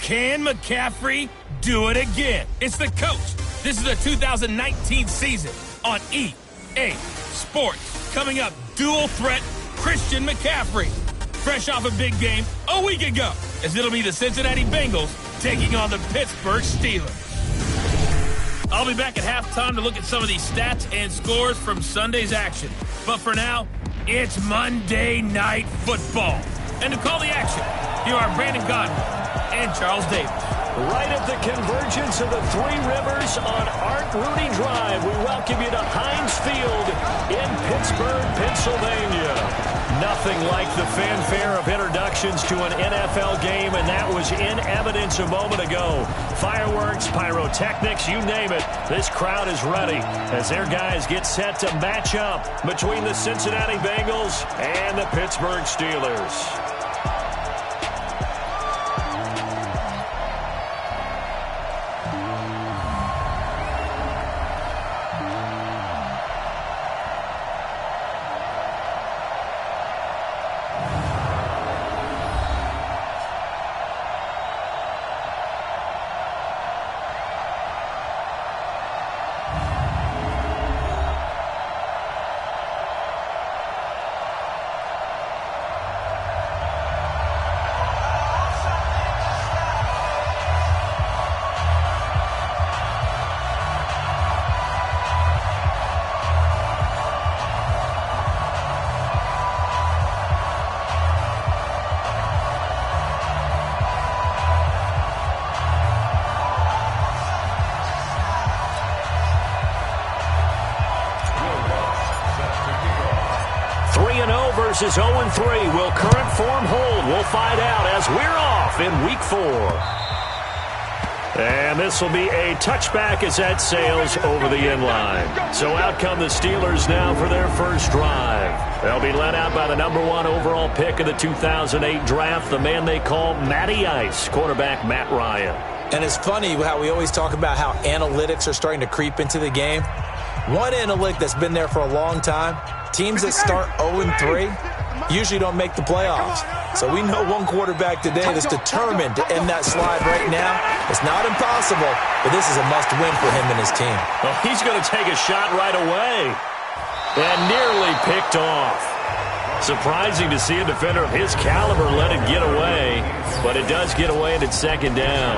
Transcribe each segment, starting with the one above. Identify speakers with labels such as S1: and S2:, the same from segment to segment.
S1: Can McCaffrey do it again? It's the coach. This is the 2019 season on EA Sports. Coming up, dual threat Christian McCaffrey. Fresh off a big game a week ago, as it'll be the Cincinnati Bengals taking on the Pittsburgh Steelers. I'll be back at halftime to look at some of these stats and scores from Sunday's action. But for now, it's Monday Night Football. And to call the action, here are Brandon Godwin and Charles Davis.
S2: Right at the convergence of the Three Rivers on Art Rooney Drive, we welcome you to Heinz Field in Pittsburgh, Pennsylvania. Nothing like the fanfare of introductions to an NFL game, and that was in evidence a moment ago. Fireworks, pyrotechnics, you name it. This crowd is ready as their guys get set to match up between the Cincinnati Bengals and the Pittsburgh Steelers. Versus 0-3. Will current form hold? We'll find out as we're off in Week 4. And this will be a touchback as that sails over the end line. So out come the Steelers now for their first drive. They'll be led out by the #1 overall pick of the 2008 draft, the man they call Matty Ice, quarterback Matt Ryan.
S3: And it's funny how we always talk about how analytics are starting to creep into the game. One analytic that's been there for a long time, teams that start 0-3 usually don't make the playoffs. So we know one quarterback today that's determined to end that slide right now. It's not impossible, but this is a must-win for him and his team.
S2: Well, he's going to take a shot right away. And nearly picked off. Surprising to see a defender of his caliber let it get away, but it does get away and it's second down.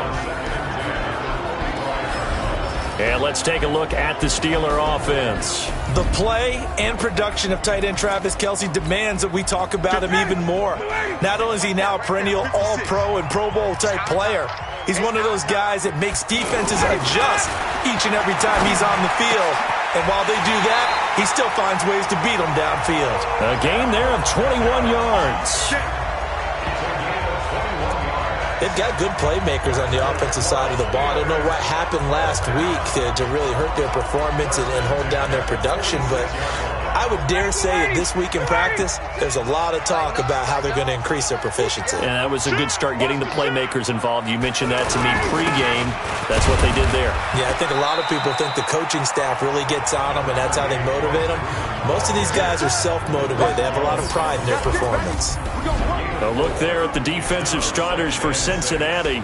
S2: And let's take a look at the Steeler offense.
S3: The play and production of tight end Travis Kelce demands that we talk about him even more. Not only is he now a perennial All-Pro and Pro Bowl type player, he's one of those guys that makes defenses adjust each and every time he's on the field. And while they do that, he still finds ways to beat them downfield.
S2: A gain there of 21 yards.
S3: They've got good playmakers on the offensive side of the ball. I don't know what happened last week to really hurt their performance and hold down their production, but I would dare say that this week in practice, there's a lot of talk about how they're going to increase their proficiency.
S2: And that was a good start getting the playmakers involved. You mentioned that to me pregame. That's what they did there.
S3: Yeah, I think a lot of people think the coaching staff really gets on them, and that's how they motivate them. Most of these guys are self-motivated. They have a lot of pride in their performance.
S2: A look there at the defensive starters for Cincinnati.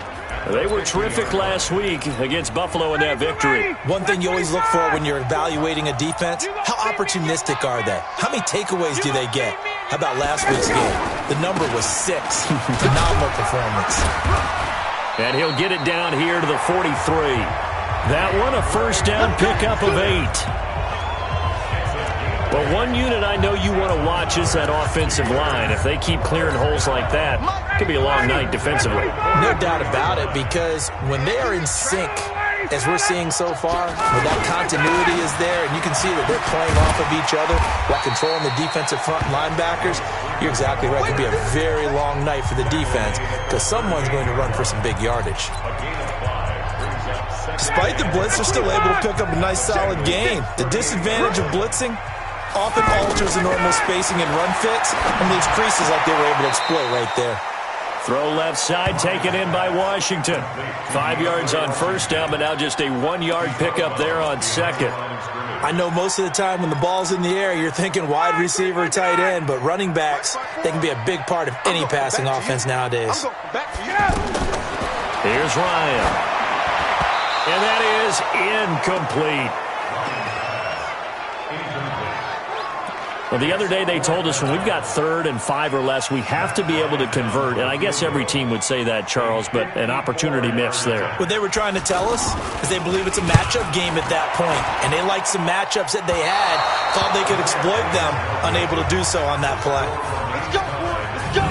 S2: They were terrific last week against Buffalo in that victory.
S3: One thing you always look for when you're evaluating a defense, how opportunistic are they? How many takeaways do they get? How about last week's game? The number was 6. Phenomenal performance.
S2: And he'll get it down here to the 43. That one a first down pickup of 8. But one unit I know you want to watch is that offensive line. If they keep clearing holes like that, it could be a long night defensively.
S3: No doubt about it, because when they are in sync, as we're seeing so far, when that continuity is there, and you can see that they're playing off of each other while controlling the defensive front linebackers, you're exactly right. It could be a very long night for the defense because someone's going to run for some big yardage. Despite the blitz, they're still able to pick up a nice solid gain. The disadvantage of blitzing often alters the normal spacing and run fits and leaves creases like they were able to exploit right there.
S2: Throw left side, taken in by Washington. 5 yards on first down, but now just a 1-yard pickup there on second.
S3: I know most of the time when the ball's in the air, you're thinking wide receiver, tight end, but running backs, they can be a big part of any passing offense nowadays.
S2: Here's Ryan. And that is incomplete. Well, the other day they told us when we've got 3rd and 5 or less, we have to be able to convert. And I guess every team would say that, Charles, but an opportunity missed there.
S3: What they were trying to tell us is they believe it's a matchup game at that point. And they liked some matchups that they had, thought they could exploit them, unable to do so on that play.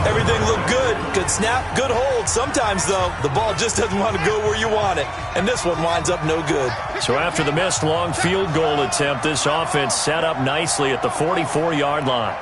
S3: Everything looked good. Good snap, good hold. Sometimes, though, the ball just doesn't want to go where you want it. And this one winds up no good.
S2: So after the missed long field goal attempt, this offense set up nicely at the 44-yard line.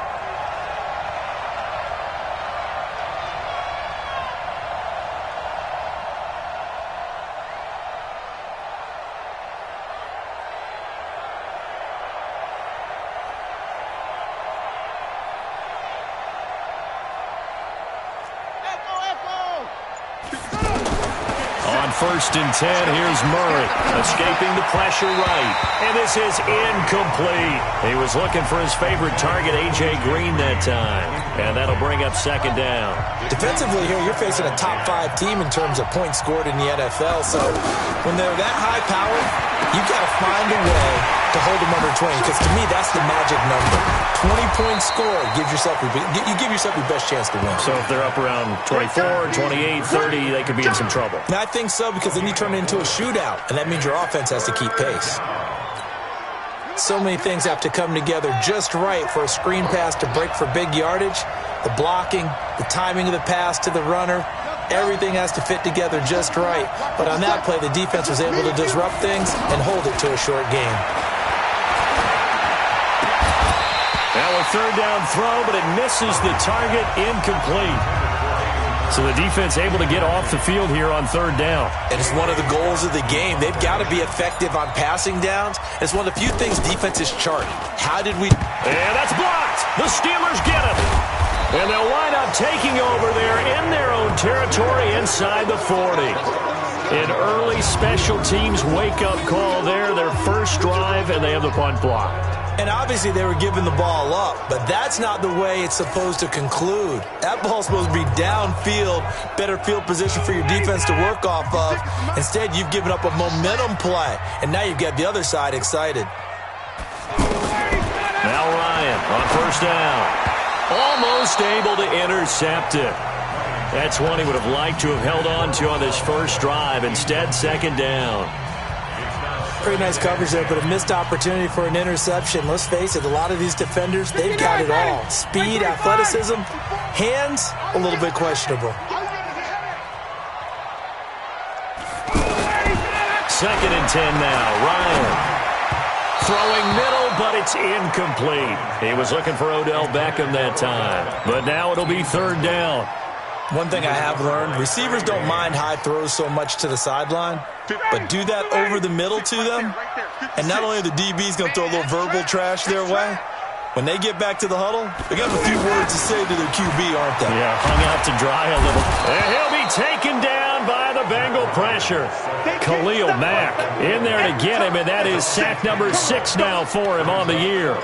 S2: First and 10, here's Murray, escaping the pressure right. And this is incomplete. He was looking for his favorite target, A.J. Green, that time. And that'll bring up 2nd down.
S3: Defensively here, you're facing a top 5 team in terms of points scored in the NFL. So when they're that high powered, you've got to find a way to hold them under 20. Because to me, that's the magic number. 20-point score, you give yourself your best chance to win.
S2: So if they're up around 24, 28, 30, they could be in some trouble.
S3: And I think so, because then you turn it into a shootout, and that means your offense has to keep pace. So many things have to come together just right for a screen pass to break for big yardage. The blocking, the timing of the pass to the runner, everything has to fit together just right. But on that play, the defense was able to disrupt things and hold it to a short game.
S2: Now a 3rd down throw, but it misses the target, incomplete. So the defense able to get off the field here on 3rd down.
S3: And it's one of the goals of the game. They've got to be effective on passing downs. It's one of the few things defenses chart. How did we...
S2: And that's blocked. The Steelers get it. And they'll wind up taking over there in their own territory inside the 40. An early special teams wake-up call there, their first drive, and they have the punt block.
S3: And obviously they were giving the ball up, but that's not the way it's supposed to conclude. That ball's supposed to be downfield, better field position for your defense to work off of. Instead, you've given up a momentum play, and now you've got the other side excited.
S2: Now Ryan on 1st down. Almost able to intercept it. That's one he would have liked to have held on to on this first drive. Instead, 2nd down.
S3: Pretty nice coverage there, but a missed opportunity for an interception. Let's face it, a lot of these defenders, they've got it all. Speed, athleticism, hands, a little bit questionable.
S2: 2nd and 10 now. Ryan throwing middle, but it's incomplete. He was looking for Odell Beckham that time. But now it'll be 3rd down.
S3: One thing I have learned, receivers don't mind high throws so much to the sideline, but do that over the middle to them, and not only are the DBs going to throw a little verbal trash their way, when they get back to the huddle, they got a few words to say to their QB, aren't they?
S2: Yeah, hung out to dry a little. And he'll be taken down by the Bengal pressure. Khalil Mack in there to get him, and that is sack number 6 now for him on the year.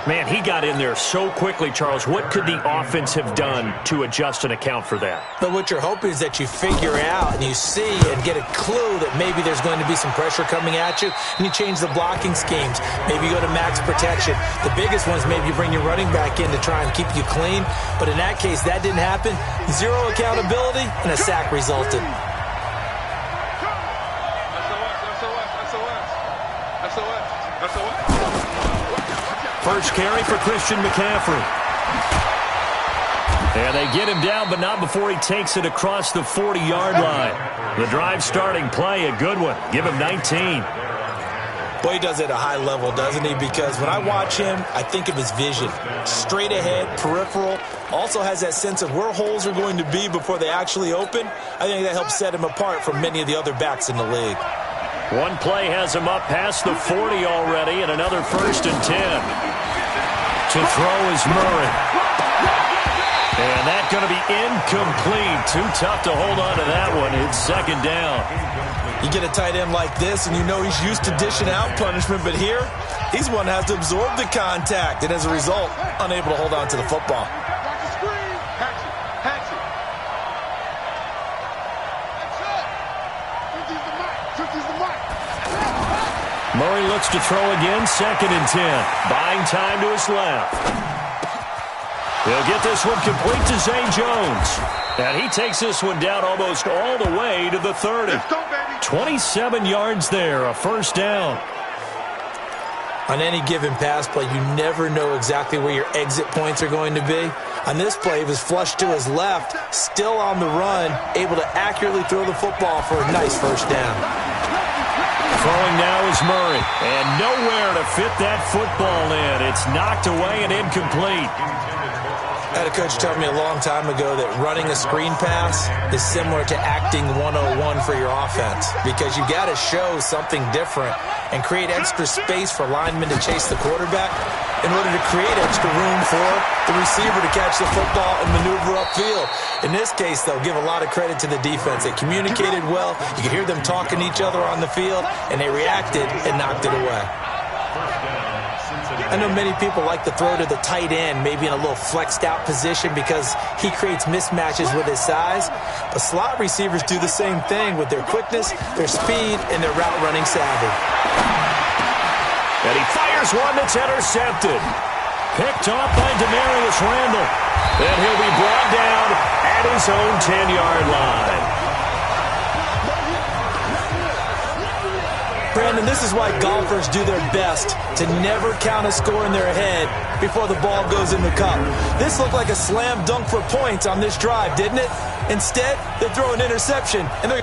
S2: Man, he got in there so quickly, Charles. What could the offense have done to adjust and account for that?
S3: But what you're hoping is that you figure out and you see and get a clue that maybe there's going to be some pressure coming at you, and you change the blocking schemes. Maybe you go to max protection. The biggest one is maybe you bring your running back in to try and keep you clean. But in that case, that didn't happen. Zero accountability, and a sack resulted.
S2: First carry for Christian McCaffrey. And they get him down, but not before he takes it across the 40-yard line. The drive starting play, a good one. Give him 19.
S3: Boy, he does it at a high level, doesn't he? Because when I watch him, I think of his vision. Straight ahead, peripheral. Also has that sense of where holes are going to be before they actually open. I think that helps set him apart from many of the other backs in the league.
S2: One play has him up past the 40 already, and another 1st and 10. To throw is Murray. And that's going to be incomplete. Too tough to hold on to that one. It's 2nd down.
S3: You get a tight end like this, and you know he's used to dishing out punishment, but here, he's one that has to absorb the contact, and as a result, unable to hold on to the football.
S2: Murray looks to throw again, 2nd and 10. Buying time to his left. He'll get this one complete to Zay Jones. And he takes this one down almost all the way to the 30. 27 yards there, a first down.
S3: On any given pass play, you never know exactly where your exit points are going to be. On this play, he was flushed to his left, still on the run, able to accurately throw the football for a nice first down.
S2: Throwing now is Murray, and nowhere to fit that football in. It's knocked away and incomplete.
S3: I had a coach tell me a long time ago that running a screen pass is similar to acting 101 for your offense, because you've got to show something different and create extra space for linemen to chase the quarterback in order to create extra room for the receiver to catch the football and maneuver upfield. In this case, though, give a lot of credit to the defense. They communicated well. You could hear them talking to each other on the field, and they reacted and knocked it away. I know many people like to throw to the tight end, maybe in a little flexed out position because he creates mismatches with his size. But slot receivers do the same thing with their quickness, their speed, and their route running savvy.
S2: And he fires one that's intercepted. Picked off by Demarius Randall. And he'll be brought down at his own 10-yard line.
S3: Brandon, this is why golfers do their best to never count a score in their head before the ball goes in the cup. This looked like a slam dunk for points on this drive, didn't it? Instead, they throw an interception, and they're...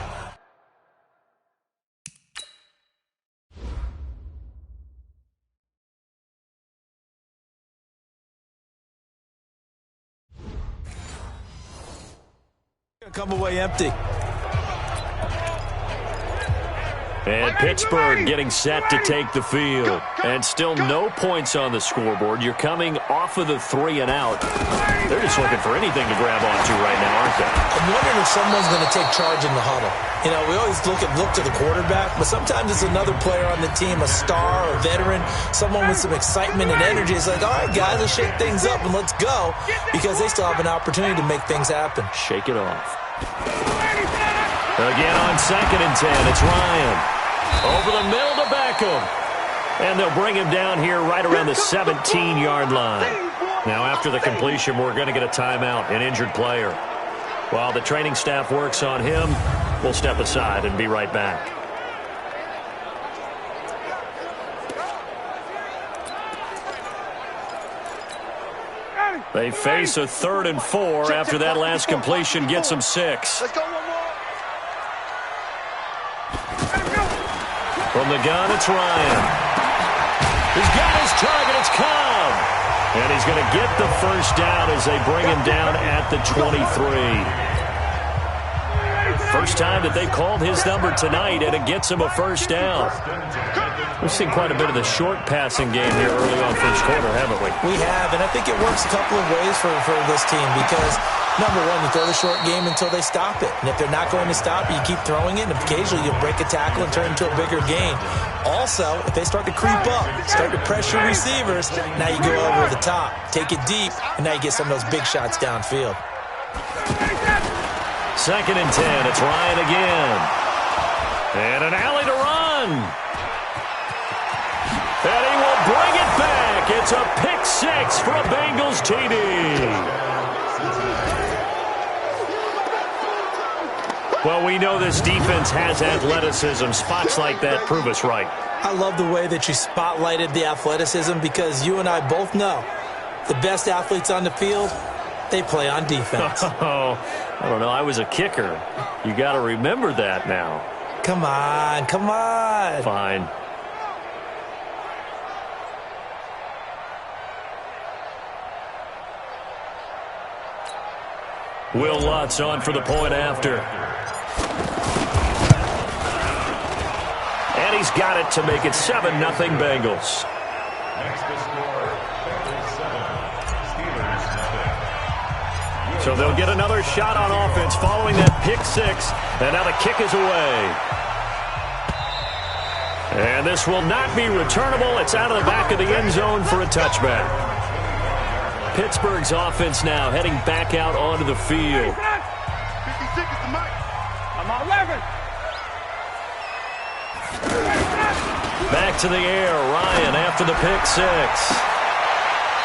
S3: come away empty.
S2: And Pittsburgh getting set to take the field. And still no points on the scoreboard. You're coming off of the 3 and out. They're just looking for anything to grab onto right now, aren't they?
S3: I'm wondering if someone's going to take charge in the huddle. You know, we always look to the quarterback, but sometimes it's another player on the team, a star, a veteran, someone with some excitement and energy. It's like, all right, guys, let's shake things up and let's go, because they still have an opportunity to make things happen.
S2: Shake it off. Again on 2nd and 10, it's Ryan. Over the middle to Beckham. And they'll bring him down here right around the 17-yard line. Now, after the completion, we're going to get a timeout, an injured player. While the training staff works on him, we'll step aside and be right back. They face a 3rd and 4 after that last completion gets them 6.
S4: Let's go one more.
S2: From the gun, it's Ryan. He's got his target. It's Cobb. And he's going to get the first down as they bring him down at the 23. First time that they've called his number tonight, and it gets him a first down. We've seen quite a bit of the short passing game here early on first quarter, haven't we?
S3: We have, and I think it works a couple of ways for this team because, number one, you throw the short game until they stop it. And if they're not going to stop it, you keep throwing it, and occasionally you'll break a tackle and turn it into a bigger gain. Also, if they start to creep up, start to pressure receivers, now you go over the top, take it deep, and now you get some of those big shots downfield.
S2: 2nd and 10, it's Ryan again. And an alley to run. And he will bring it back. It's a pick 6 for a Bengals TD. Well, we know this defense has athleticism. Spots like that prove us right.
S3: I love the way that you spotlighted the athleticism because you and I both know the best athletes on the field, they play on defense.
S2: Oh, I don't know. I was a kicker. You got to remember that now.
S3: Come on, come on.
S2: Fine. Will Lutz on for the point after. And he's got it to make it 7-0 Bengals. So they'll get another shot on offense following that pick 6. And now the kick is away. And this will not be returnable. It's out of the back of the end zone for a touchback. Pittsburgh's offense now heading back out onto the field.
S4: 56 is the mic. I'm on 11.
S2: Back to the air. Ryan after the pick six.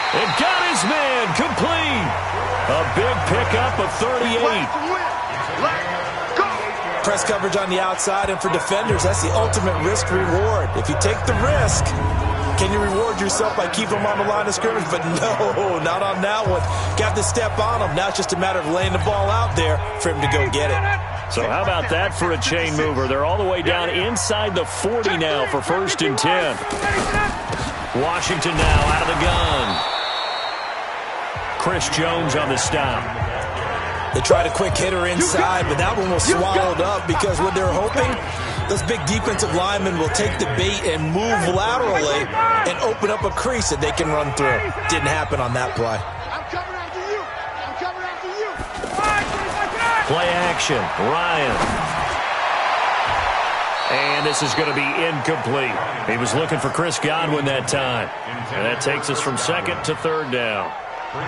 S2: And got his man complete. A big pickup of 38.
S3: Press coverage on the outside, and for defenders, that's the ultimate risk-reward. If you take the risk, can you reward yourself by keeping them on the line of scrimmage? But no, not on that one. Got to step on them. Now it's just a matter of laying the ball out there for him to go get it.
S2: So how about that for a chain mover? They're all the way down inside the 40 now for 1st and 10. Washington now out of the gun. Chris Jones on the stop.
S3: They tried a quick hitter inside, but that one was swallowed up because what they're hoping, those big defensive linemen will take the bait and move laterally and open up a crease that they can run through. Didn't happen on that play.
S4: I'm coming after you. I'm coming after you.
S2: Play action. Ryan. And this is going to be incomplete. He was looking for Chris Godwin that time. And that takes us from 2nd to 3rd down.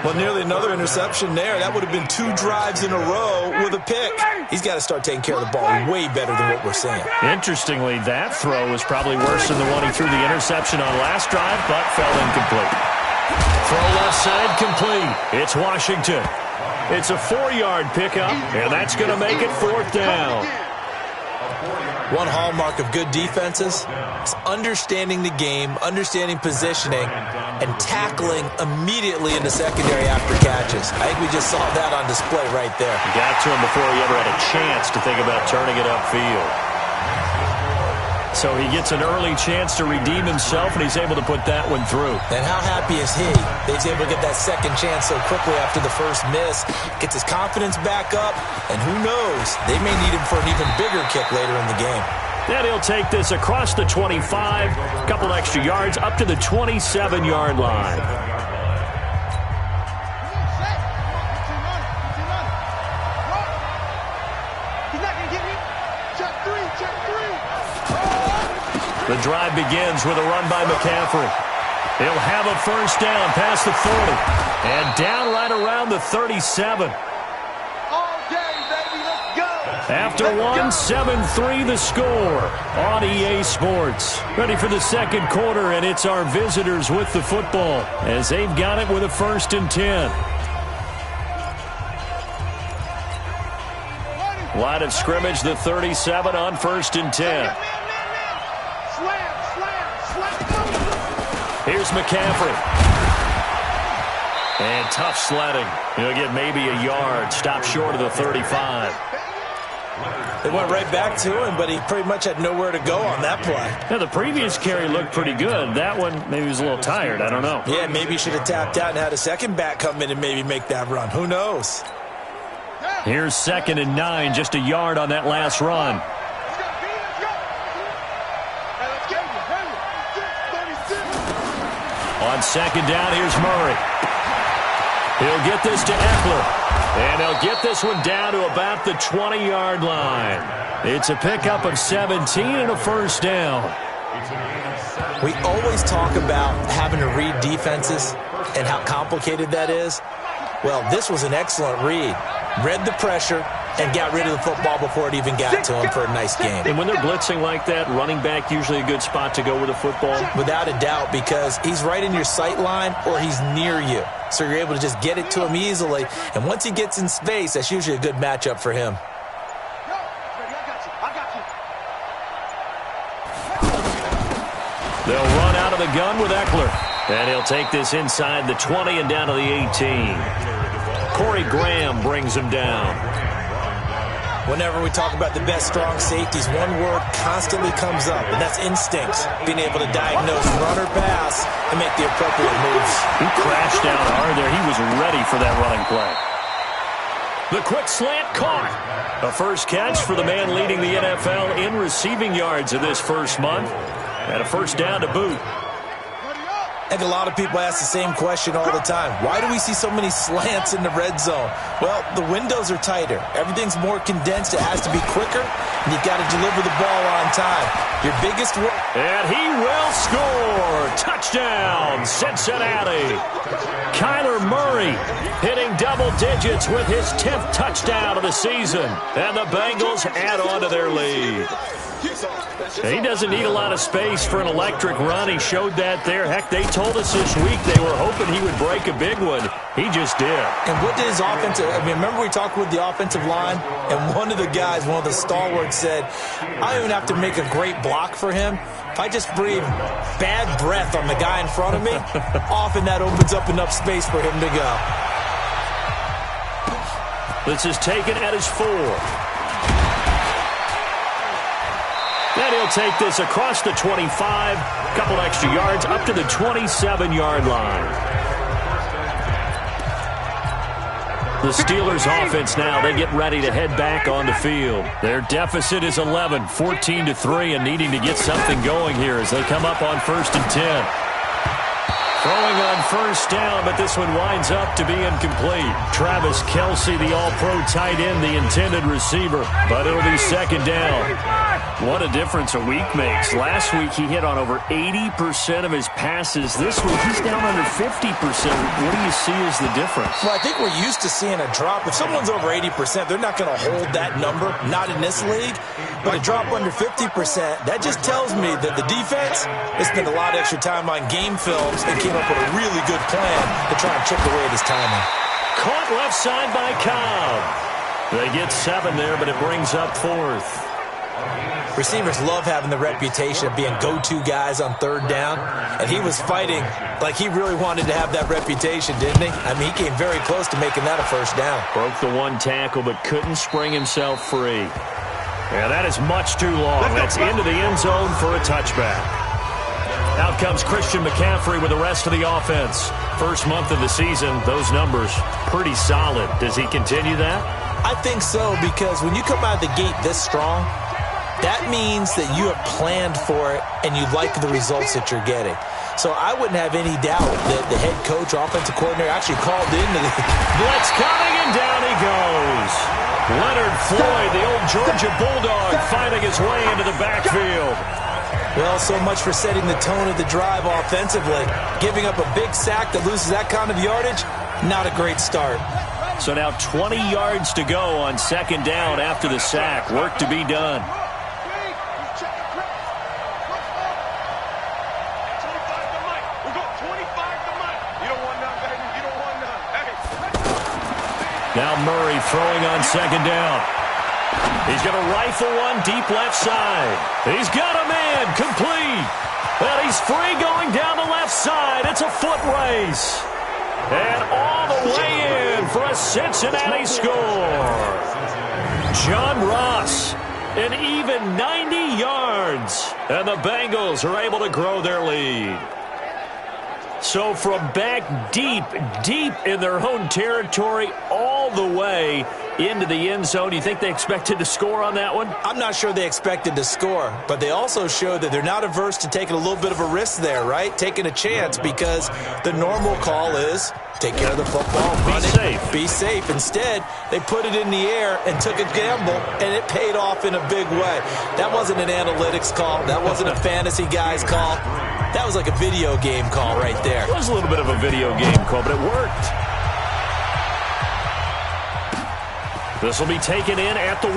S3: Well, nearly another interception there. That would have been 2 drives in a row with a pick. He's got to start taking care of the ball way better than what we're seeing.
S2: Interestingly, that throw was probably worse than the one he threw the interception on last drive, but fell incomplete. Throw left side complete. It's Washington. It's a 4-yard pickup, and that's going to make it 4th down.
S3: One hallmark of good defenses is understanding the game, understanding positioning, and tackling immediately in the secondary after catches. I think we just saw that on display right there.
S2: Got to him before he ever had a chance to think about turning it upfield. So he gets an early chance to redeem himself, and he's able to put that one through.
S3: And how happy is he that he's able to get that second chance so quickly after the first miss, gets his confidence back up, and who knows, they may need him for an even bigger kick later in the game.
S2: Then he'll take this across the 25, a couple extra yards, up to the 27-yard line. The drive begins with a run by McCaffrey. He'll have a first down past the 40. And down right around the 37.
S4: All day, baby, let's go.
S2: After one, 7-3 the score on EA Sports. Ready for the second quarter, and it's our visitors with the football as they've got it with a 1st and 10. Line of scrimmage, the 37 on 1st and 10. Here's McCaffrey. And tough sledding. He'll get maybe a yard. Stop short of the 35.
S3: They went right back to him, but he pretty much had nowhere to go on that play.
S2: Yeah, the previous carry looked pretty good. That one, maybe he was a little tired. I don't know.
S3: Yeah, maybe he should have tapped out and had a second back come in and maybe make that run. Who knows?
S2: Here's 2nd and 9, just a yard on that last run. On 2nd down, here's Murray. He'll get this to Eckler. And he'll get this one down to about the 20-yard line. It's a pickup of 17 and a first down.
S3: We always talk about having to read defenses and how complicated that is. Well, this was an excellent read. Read the pressure and got rid of the football before it even got to him for a nice game.
S2: And when they're blitzing like that, running back usually a good spot to go with the football?
S3: Without a doubt, because he's right in your sight line or he's near you. So you're able to just get it to him easily. And once he gets in space, that's usually a good matchup for him.
S2: They'll run out of the gun with Eckler. And he'll take this inside the 20 and down to the 18. Corey Graham brings him down.
S3: Whenever we talk about the best strong safeties, one word constantly comes up, and that's instincts. Being able to diagnose run or pass and make the appropriate moves.
S2: He crashed down hard there. He was ready for that running play. The quick slant caught. A first catch for the man leading the NFL in receiving yards in this first month. And a first down to boot.
S3: I think a lot of people ask the same question all the time. Why do we see so many slants in the red zone? Well, the windows are tighter. Everything's more condensed. It has to be quicker, and you've got to deliver the ball on time. Your biggest work.
S2: And he will score. Touchdown, Cincinnati. Kyler Murray hitting double digits with his 10th touchdown of the season. And the Bengals add on to their lead. He doesn't need a lot of space for an electric run. He showed that there. Heck, they told us this week they were hoping he would break a big one. He just did.
S3: And what did his offensive, remember we talked with the offensive line, and one of the guys, one of the stalwarts said, I don't even have to make a great block for him. If I just breathe bad breath on the guy in front of me, often that opens up enough space for him to go.
S2: This is taken at his 4. And he'll take this across the 25, couple extra yards up to the 27-yard line. The Steelers offense now, they get ready to head back on the field. Their deficit is 11, 14-3, and needing to get something going here as they come up on 1st and 10. Throwing on first down, but this one winds up to be incomplete. Travis Kelce, the all-pro tight end, the intended receiver, but it'll be 2nd down. What a difference a week makes. Last week he hit on over 80% of his passes. This week he's down under 50%. What do you see as the difference?
S3: Well, I think we're used to seeing a drop. If someone's over 80%, they're not going to hold that number, not in this league. But a drop under 50%, that just tells me that the defense has spent a lot of extra time on game films and came up with a really good plan to try and chip away at his timing.
S2: Caught left side by Cobb. They get 7 there, but it brings up 4th.
S3: Receivers love having the reputation of being go-to guys on 3rd down, and he was fighting like he really wanted to have that reputation, didn't he? I mean, he came very close to making that a 1st down.
S2: Broke the 1 tackle, but couldn't spring himself free. Yeah, that is much too long. That's into the end zone for a touchback. Out comes Christian McCaffrey with the rest of the offense. First month of the season, those numbers pretty solid. Does he continue that?
S3: I think so, because when you come out of the gate this strong, that means that you have planned for it and you like the results that you're getting. So I wouldn't have any doubt that the head coach, offensive coordinator, actually called into the
S2: blitz coming, and down he goes. Leonard Floyd, the old Georgia Bulldog, finding his way into the backfield.
S3: Well, so much for setting the tone of the drive offensively. Giving up a big sack that loses that kind of yardage, not a great start.
S2: So now 20 yards to go on 2nd down after the sack. Work to be done. Now Murray throwing on 2nd down. He's going to rifle one deep left side. He's got a man complete. And he's free going down the left side. It's a foot race. And all the way in for a Cincinnati score. John Ross, an even 90 yards. And the Bengals are able to grow their lead. So from back deep in their own territory, all the way into the end zone, you think they expected to score on that one?
S3: I'm not sure they expected to score, but they also showed that they're not averse to taking a little bit of a risk there, right? Taking a chance, because the normal call is take care of the football, run it, be safe. Instead, they put it in the air and took a gamble, and it paid off in a big way. That wasn't an analytics call. That wasn't a fantasy guy's call. That was like a video game call right there.
S2: It was a little bit of a video game call, but it worked. This will be taken in at the 1.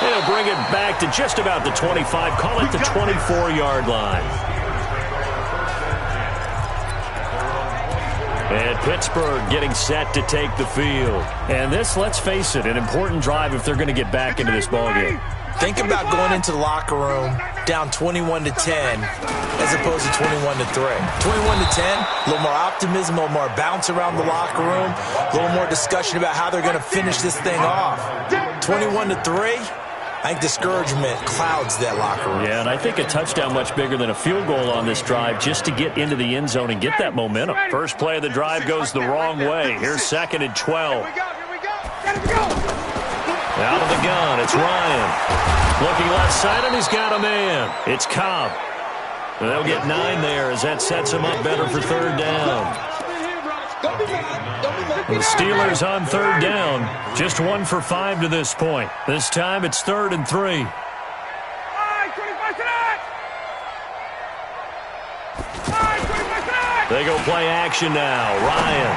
S2: They'll bring it back to just about the 25. Call it the 24-yard line. And Pittsburgh getting set to take the field. And this, let's face it, an important drive if they're going to get back into this ballgame.
S3: Think about going into the locker room down 21-10 as opposed to 21-3. 21-10, a little more optimism, a little more bounce around the locker room, a little more discussion about how they're going to finish this thing off. 21-3, I think discouragement clouds that locker room.
S2: Yeah, and I think a touchdown much bigger than a field goal on this drive just to get into the end zone and get that momentum. First play of the drive goes the wrong way. Here's 2nd and 12. Out of the gun, it's Ryan. Looking left side, and he's got a man. It's Cobb. They'll get 9 there as that sets him up better for 3rd down. The Steelers on 3rd down. Just 1 for 5 to this point. This time it's 3rd and 3. They go play action now. Ryan.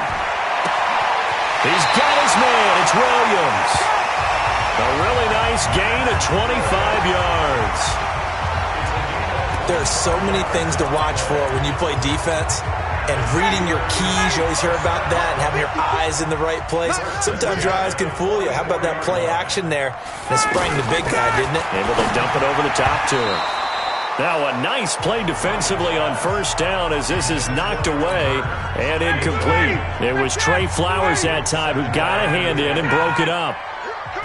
S2: He's got his man. It's Williams. A really nice nice gain of 25 yards.
S3: There are so many things to watch for when you play defense. And reading your keys, you always hear about that, and having your eyes in the right place. Sometimes your eyes can fool you. How about that play action there? And it sprang the big guy, didn't it?
S2: Able to dump it over the top to him. Now a nice play defensively on first down as this is knocked away and incomplete. It was Trey Flowers that time who got a hand in and broke it up.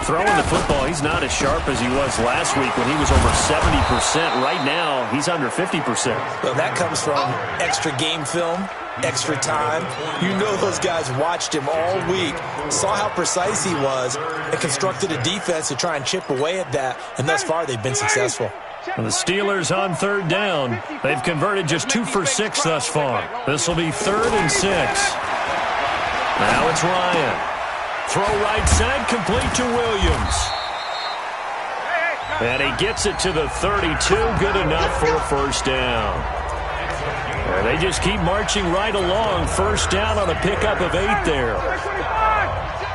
S2: Throwing the football, he's not as sharp as he was last week when he was over 70%. Right now, he's under 50%.
S3: Well, that comes from extra game film, extra time. You know those guys watched him all week, saw how precise he was, and constructed a defense to try and chip away at that, and thus far they've been successful.
S2: And the Steelers on third down. They've converted just 2 for 6 thus far. This will be 3rd and 6. Now it's Ryan. Throw right side, complete to Williams. And he gets it to the 32, good enough for a first down. And they just keep marching right along. First down on a pickup of 8 there.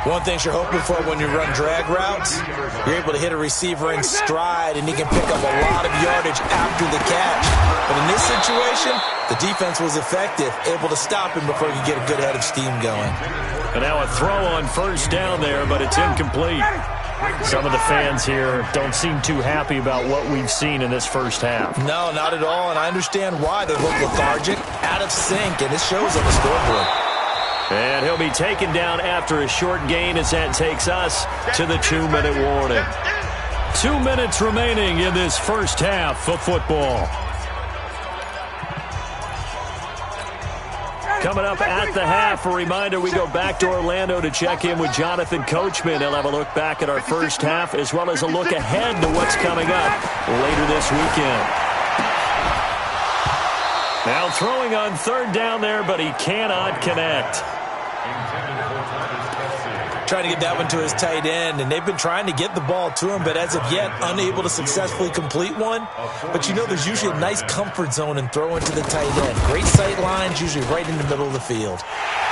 S3: One thing you're hoping for when you run drag routes, you're able to hit a receiver in stride, and he can pick up a lot of yardage after the catch. But in this situation, the defense was effective, able to stop him before he could get a good head of steam going.
S2: And now a throw on first down there, but it's incomplete. Some of the fans here don't seem too happy about what we've seen in this first half.
S3: No, not at all, and I understand why. They look lethargic, out of sync, and it shows on the scoreboard.
S2: And he'll be taken down after a short gain as that takes us to the 2-minute warning. 2 minutes remaining in this first half of football. Coming up at the half, a reminder, we go back to Orlando to check in with Jonathan Coachman. He'll have a look back at our first half as well as a look ahead to what's coming up later this weekend. Now throwing on third down there, but he cannot connect.
S3: Trying to get that one to his tight end, and they've been trying to get the ball to him, but as of yet, unable to successfully complete one. But you know there's usually a nice comfort zone in throwing to the tight end. Great sight lines, usually right in the middle of the field.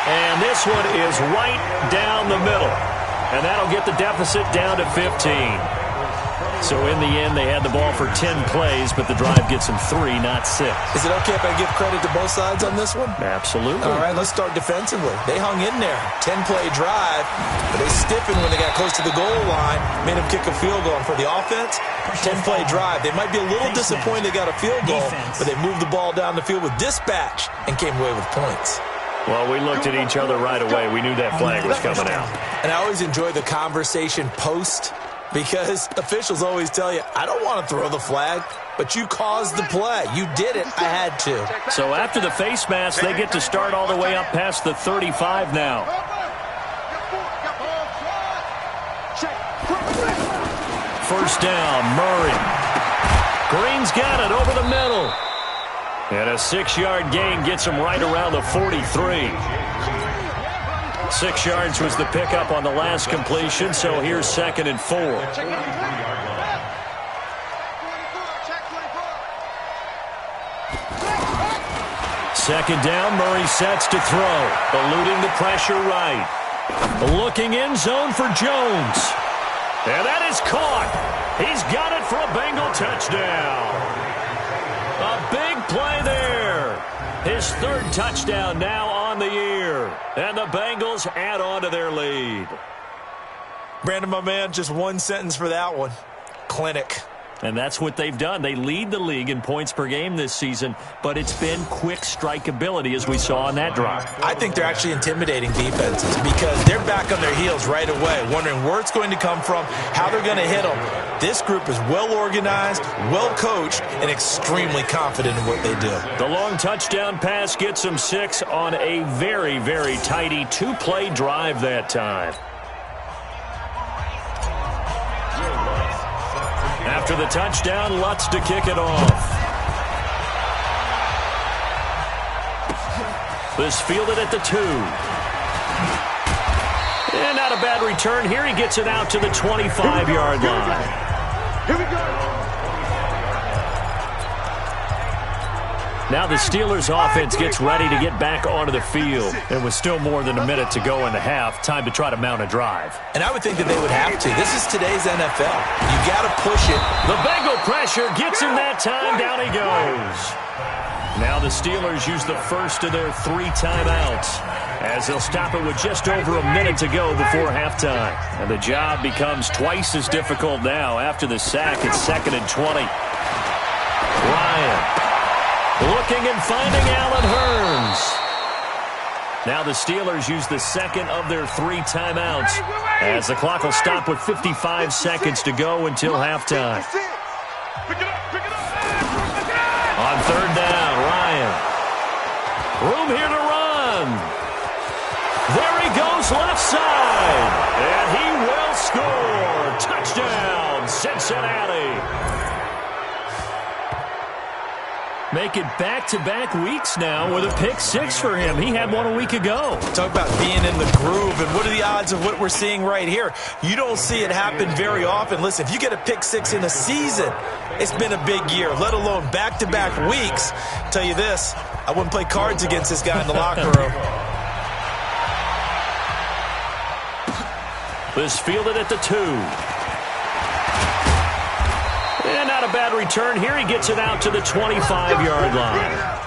S2: And this one is right down the middle. And that'll get the deficit down to 15. So in the end, they had the ball for 10 plays, but the drive gets them 3, not 6.
S3: Is it okay if I give credit to both sides on this one?
S2: Absolutely.
S3: All right, let's start defensively. They hung in there. 10-play drive, but they stiffened when they got close to the goal line, made them kick a field goal. And for the offense, 10-play drive. They might be a little disappointed they got a field goal, but they moved the ball down the field with dispatch and came away with points.
S2: Well, we looked at each other right away. We knew that flag was coming out.
S3: And I always enjoy the conversation post, because officials always tell you, I don't want to throw the flag, but you caused the play. You did it. I had to.
S2: So after the face mask, they get to start all the way up past the 35 now. First down, Murray. Green's got it over the middle. And a 6-yard gain gets him right around the 43. 6 yards was the pickup on the last completion, so here's 2nd and 4. Second down, Murray sets to throw, eluding the pressure right. Looking in zone for Jones. And that is caught. He's got it for a Bengal touchdown. A big play there. His 3rd touchdown now on the year. And the Bengals add on to their lead.
S3: Brandon, my man, just one sentence for that one. Clinic.
S2: And that's what they've done. They lead the league in points per game this season, but it's been quick strike ability as we saw on that drive.
S3: I think they're actually intimidating defenses because they're back on their heels right away, wondering where it's going to come from, how they're going to hit them. This group is well organized, well coached, and extremely confident in what they do.
S2: The long touchdown pass gets them 6 on a very, very tidy 2-play drive that time. After the touchdown, Lutz to kick it off. This fielded at the 2. And not a bad return here. He gets it out to the 25-yard line.
S4: Here we go.
S2: Now the Steelers offense gets ready to get back onto the field. It was still more than a minute to go in the half. Time to try to mount a drive.
S3: And I would think that they would have to. This is today's NFL. You got to push it.
S2: The Bengal pressure gets him that time. Down he goes. Now the Steelers use the first of their 3 timeouts, as they'll stop it with just over a minute to go before halftime. And the job becomes twice as difficult now after the sack. It's 2nd and 20. Ryan looking and finding Allen Hurns. Now the Steelers use the second of their 3 timeouts, as the clock will stop with 55 seconds to go until halftime. On 3rd down, Ryan. Room here to run. There he goes left side. And he will score. Touchdown, Cincinnati. Make it back-to-back weeks now with a pick 6 for him. He had one a week ago.
S3: Talk about being in the groove, and what are the odds of what we're seeing right here? You don't see it happen very often. Listen, if you get a pick 6 in a season, it's been a big year, let alone back-to-back weeks. I'll tell you this, I wouldn't play cards against this guy in the locker room.
S2: This fielded at the 2. And not a bad return here. He gets it out to the 25-yard line.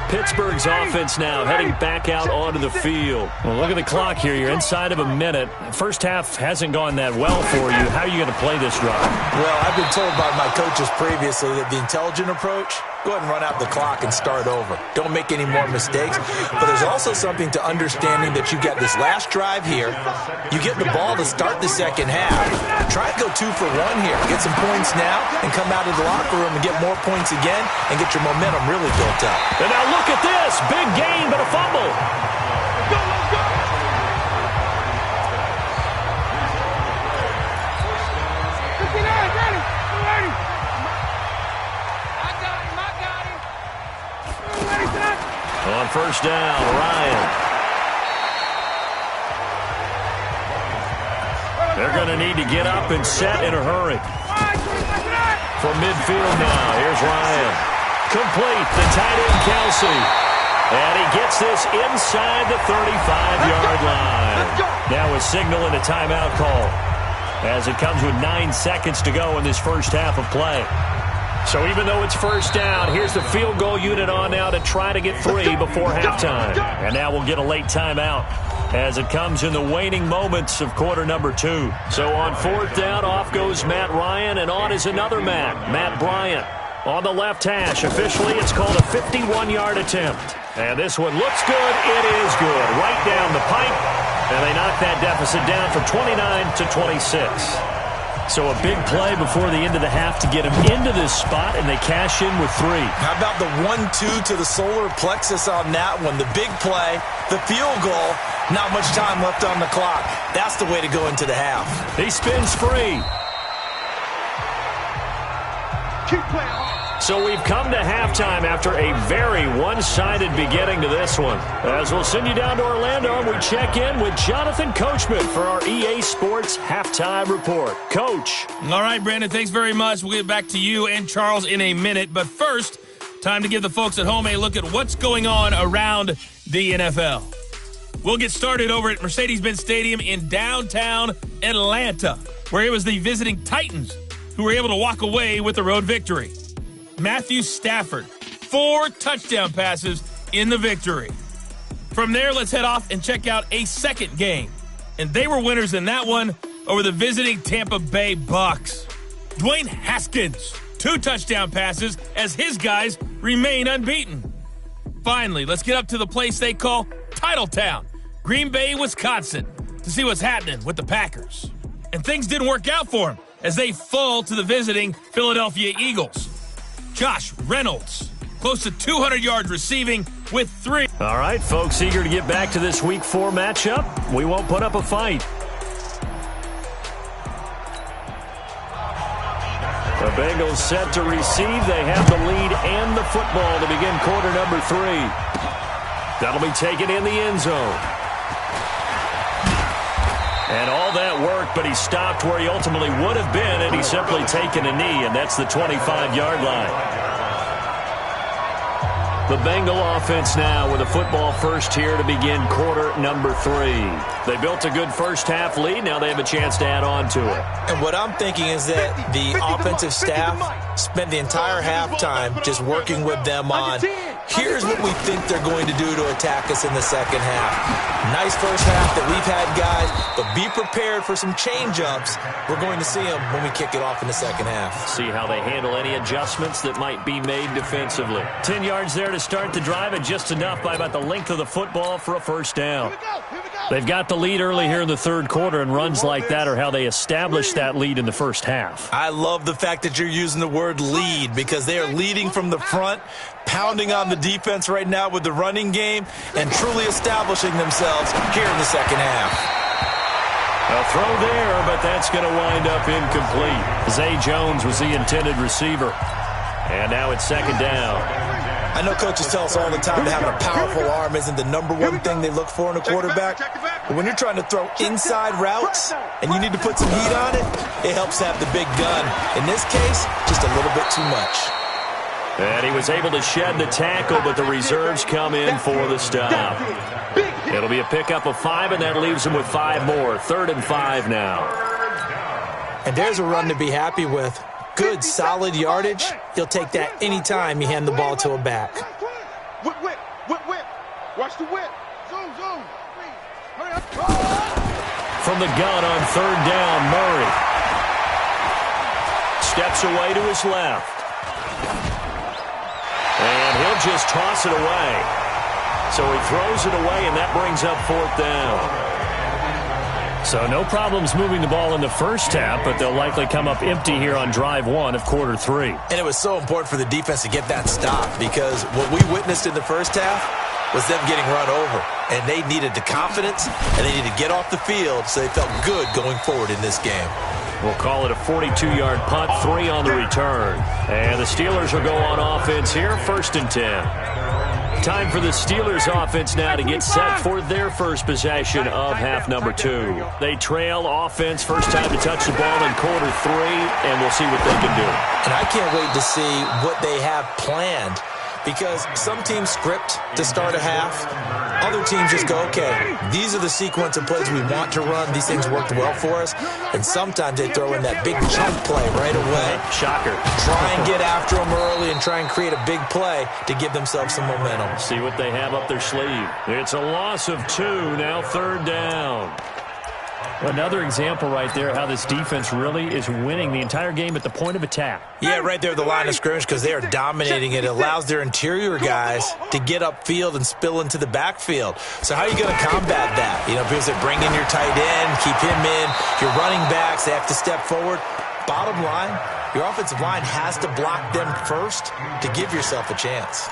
S2: Pittsburgh's offense now heading back out onto the field. Well, look at the clock here. You're inside of a minute. First half hasn't gone that well for you. How are you going to play this drive?
S3: Well, I've been told by my coaches previously that the intelligent approach, go ahead and run out the clock and start over. Don't make any more mistakes. But there's also something to understanding that you got this last drive here. You get the ball to start the second half. Try and go 2 for 1 here. Get some points now and come out of the locker room and get more points again and get your momentum really built up.
S2: And now look at this. Big gain, but a fumble.
S4: Let's go, let's go. Ready. I got him. Ready, son.
S2: On 1st down, Ryan. They're going to need to get up and set in a hurry. From midfield now, here's Ryan. Complete, the tight end Kelce. And he gets this inside the 35-yard line. Now a signal and a timeout call, as it comes with 9 seconds to go in this first half of play. So even though it's 1st down, here's the field goal unit on now to try to get 3 before halftime. And now we'll get a late timeout, as it comes in the waning moments of quarter number 2. So on 4th down, off goes Matt Ryan, and on is another Matt Bryant. On the left hash, officially it's called a 51-yard attempt. And this one looks good. It is good. Right down the pipe. And they knock that deficit down from 29 to 26. So a big play before the end of the half to get them into this spot, and they cash in with 3.
S3: How about the 1-2 to the solar plexus on that one? The big play, the field goal, not much time left on the clock. That's the way to go into the half.
S2: He spins free.
S4: Keep playing hard.
S2: So we've come to halftime after a very one-sided beginning to this one. As we'll send you down to Orlando, we check in with Jonathan Coachman for our EA Sports Halftime Report. Coach.
S1: All right, Brandon, thanks very much. We'll get back to you and Charles in a minute. But first, time to give the folks at home a look at what's going on around the NFL. We'll get started over at Mercedes-Benz Stadium in downtown Atlanta, where it was the visiting Titans who were able to walk away with the road victory. Matthew Stafford, 4 touchdown passes in the victory. From there, let's head off and check out a second game. And they were winners in that one over the visiting Tampa Bay Bucks. Dwayne Haskins, 2 touchdown passes as his guys remain unbeaten. Finally, let's get up to the place they call Titletown, Green Bay, Wisconsin, to see what's happening with the Packers. And things didn't work out for them as they fall to the visiting Philadelphia Eagles. Josh Reynolds, close to 200 yards receiving with 3.
S2: All right, folks, eager to get back to this Week 4 matchup. We won't put up a fight. The Bengals set to receive. They have the lead and the football to begin quarter number 3. That'll be taken in the end zone. And all that work, but he stopped where he ultimately would have been, and he's simply taken a knee, and that's the 25-yard line. The Bengal offense now with a football first here to begin quarter number 3. They built a good first-half lead. Now they have a chance to add on to it.
S3: And what I'm thinking is that the offensive staff spent the entire halftime just working with them on, here's what we think they're going to do to attack us in the second half. Nice first half that we've had, guys, but be prepared for some change-ups. We're going to see them when we kick it off in the second half.
S2: See how they handle any adjustments that might be made defensively. 10 yards there to start the drive, and just enough by about the length of the football for a first down. They've got the lead early here in the third quarter, and runs like that are how they establish that lead in the first half.
S3: I love the fact that you're using the word lead, because they are leading from the front, pounding on the defense right now with the running game, and truly establishing themselves here in the second half.
S2: A throw there, but that's going to wind up incomplete. Zay Jones was the intended receiver. And now it's second down.
S3: I know coaches tell us all the time that having a powerful arm isn't the number one thing they look for in a quarterback. But when you're trying to throw inside routes and you need to put some heat on it, it helps to have the big gun. In this case, just a little bit too much.
S2: And he was able to shed the tackle, but the reserves come in for the stop. It'll be a pickup of 5, and that leaves him with 5 more. 3rd and 5 now.
S3: And there's a run to be happy with. Good, solid yardage. He'll take that anytime you hand the ball to a back.
S4: Whip. Watch the whip. Zoom. Hurry up.
S2: From the gun on 3rd down, Murray steps away to his left. And he'll just toss it away. So he throws it away, and that brings up 4th down. So no problems moving the ball in the first half, but they'll likely come up empty here on drive 1 of quarter 3.
S3: And it was so important for the defense to get that stop, because what we witnessed in the first half was them getting run over. And they needed the confidence, and they needed to get off the field so they felt good going forward in this game.
S2: We'll call it a 42-yard punt, 3 on the return. And the Steelers will go on offense here, 1st and 10. Time for the Steelers offense now to get set for their first possession of half number 2. They trail offense, first time to touch the ball in quarter 3, and we'll see what they can do.
S3: And I can't wait to see what they have planned, because some teams script to start a half. Other teams just go, okay, these are the sequence of plays we want to run. These things worked well for us. And sometimes they throw in that big chunk play right away.
S2: Shocker.
S3: Try and get after them early and try and create a big play to give themselves some momentum.
S2: See what they have up their sleeve. It's a loss of 2, now 3rd down. Another example right there how this defense really is winning the entire game at the point of attack.
S3: Yeah, right there at the line of scrimmage, because they are dominating it. It allows their interior guys to get upfield and spill into the backfield. So how are you going to combat that? You know, because they bring in your tight end, keep him in. Your running backs, they have to step forward. Bottom line, your offensive line has to block them first to give yourself a chance.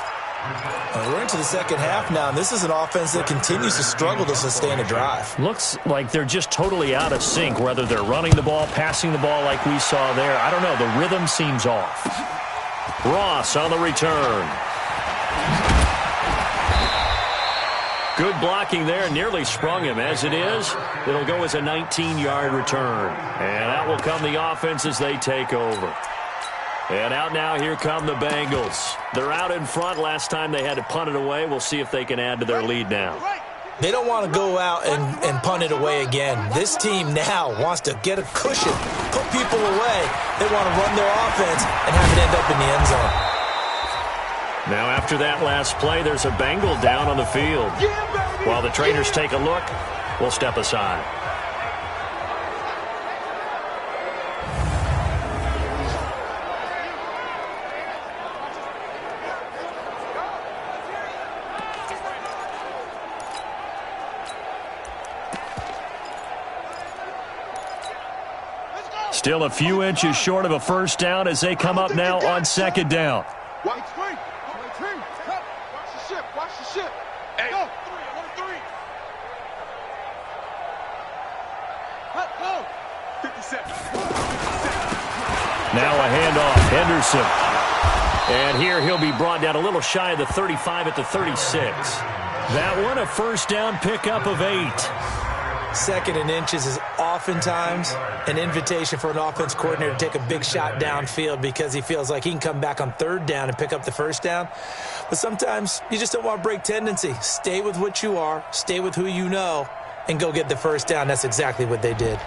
S3: We're into the second half now, and this is an offense that continues to struggle to sustain a drive.
S2: Looks like they're just totally out of sync, whether they're running the ball, passing the ball like we saw there. I don't know. The rhythm seems off. Ross on the return. Good blocking there. Nearly sprung him. As it is, it'll go as a 19-yard return. And out will come the offense as they take over. And out now, here come the Bengals. They're out in front. Last time they had to punt it away. We'll see if they can add to their lead now.
S3: They don't want to go out and punt it away again. This team now wants to get a cushion, put people away. They want to run their offense and have it end up in the end zone.
S2: Now after that last play, there's a Bengal down on the field. While the trainers take a look, we'll step aside. Still a few inches short of a first down as they come up now on 2nd down.
S4: Watch the ship. Hey. Go. 3. 50 seconds.
S2: Now a handoff, Henderson. And here he'll be brought down a little shy of the 35 at the 36. That one a first down pickup of 8.
S3: Second and inches is oftentimes an invitation for an offense coordinator to take a big shot downfield because he feels like he can come back on third down and pick up the first down. But sometimes you just don't want to break tendency. Stay with what you are, stay with who you know, and go get the first down. That's exactly what they did.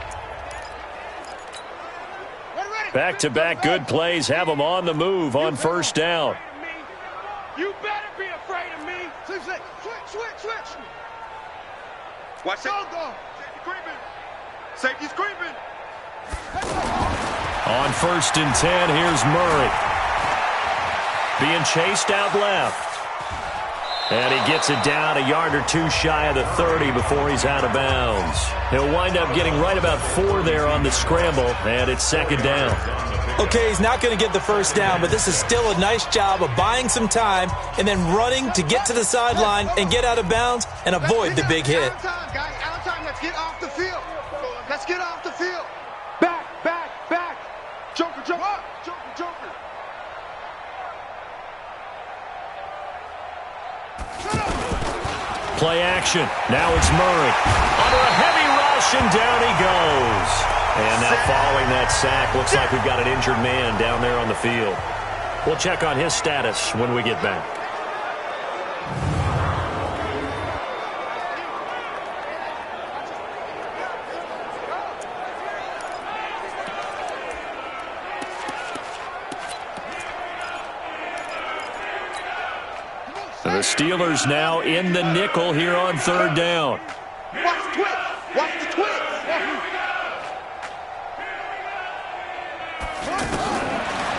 S2: Back-to-back good plays have them on the move on first down.
S4: You better be afraid of me. Switch. Watch it. Safety's creeping.
S2: On first and 10, here's Murray. Being chased out left. And he gets it down a yard or two shy of the 30 before he's out of bounds. He'll wind up getting right about 4 there on the scramble, and it's second down.
S3: Okay, he's not going to get the first down, but this is still a nice job of buying some time and then running to get to the sideline and get out of bounds and avoid the big hit.
S4: Out of time, guys. Out of time. Let's get off the field. Let's get off the field. Back. Joker.
S2: Play action. Now it's Murray. Under a heavy rush, and down he goes. And now following that sack, looks like we've got an injured man down there on the field. We'll check on his status when we get back. The Steelers now in the nickel here on third down.
S4: Watch the twist.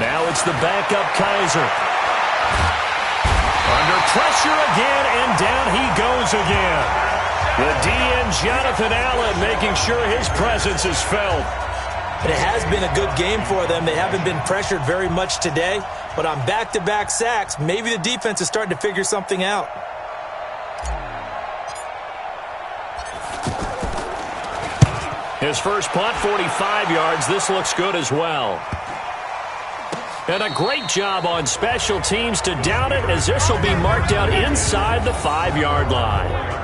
S2: Now it's the backup Kaiser. Under pressure again, and down he goes again. The DN Jonathan Allen making sure his presence is felt.
S3: It has been a good game for them. They haven't been pressured very much today, but on back-to-back sacks, maybe the defense is starting to figure something out.
S2: His first punt, 45 yards. This looks good as well. And a great job on special teams to down it, as this will be marked out inside the 5-yard line.